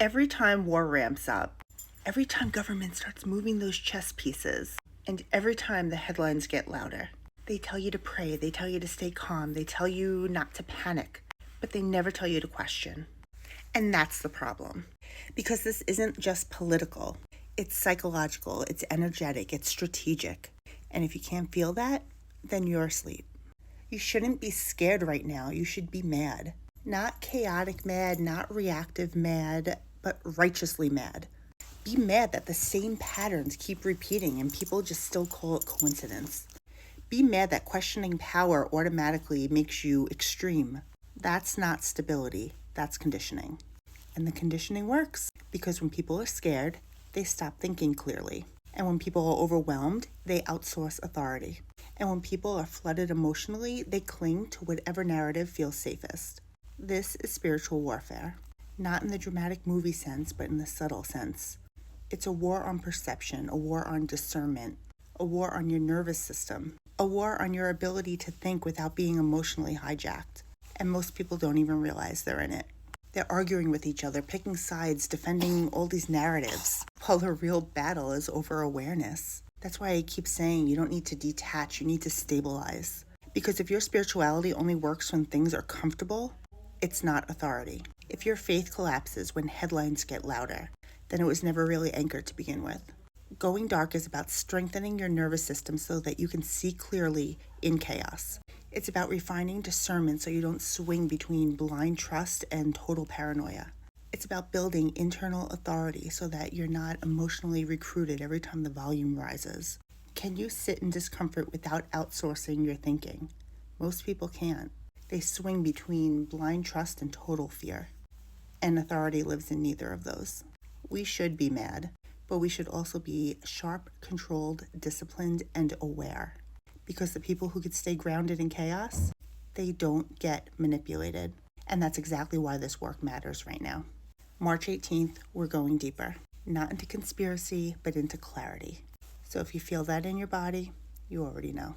Every time war ramps up, every time government starts moving those chess pieces, and every time the headlines get louder, they tell you to pray, they tell you to stay calm, they tell you not to panic, but they never tell you to question. And that's the problem. Because this isn't just political, it's psychological, it's energetic, it's strategic. And if you can't feel that, then you're asleep. You shouldn't be scared right now, you should be mad. Not chaotic mad, not reactive mad, but righteously mad. Be mad that the same patterns keep repeating and people just still call it coincidence. Be mad that questioning power automatically makes you extreme. That's not stability, that's conditioning. And the conditioning works because when people are scared, they stop thinking clearly. And when people are overwhelmed, they outsource authority. And when people are flooded emotionally, they cling to whatever narrative feels safest. This is spiritual warfare, not in the dramatic movie sense, but in the subtle sense. It's a war on perception, a war on discernment, a war on your nervous system, a war on your ability to think without being emotionally hijacked. And most people don't even realize they're in it. They're arguing with each other, picking sides, defending all these narratives, while the real battle is over awareness. That's why I keep saying you don't need to detach, you need to stabilize. Because if your spirituality only works when things are comfortable, it's not authority. If your faith collapses when headlines get louder, then it was never really anchored to begin with. Going dark is about strengthening your nervous system so that you can see clearly in chaos. It's about refining discernment so you don't swing between blind trust and total paranoia. It's about building internal authority so that you're not emotionally recruited every time the volume rises. Can you sit in discomfort without outsourcing your thinking? Most people can't. They swing between blind trust and total fear. And authority lives in neither of those. We should be mad, but we should also be sharp, controlled, disciplined, and aware. Because the people who could stay grounded in chaos, they don't get manipulated. And that's exactly why this work matters right now. March 18th, we're going deeper. Not into conspiracy, but into clarity. So if you feel that in your body, you already know.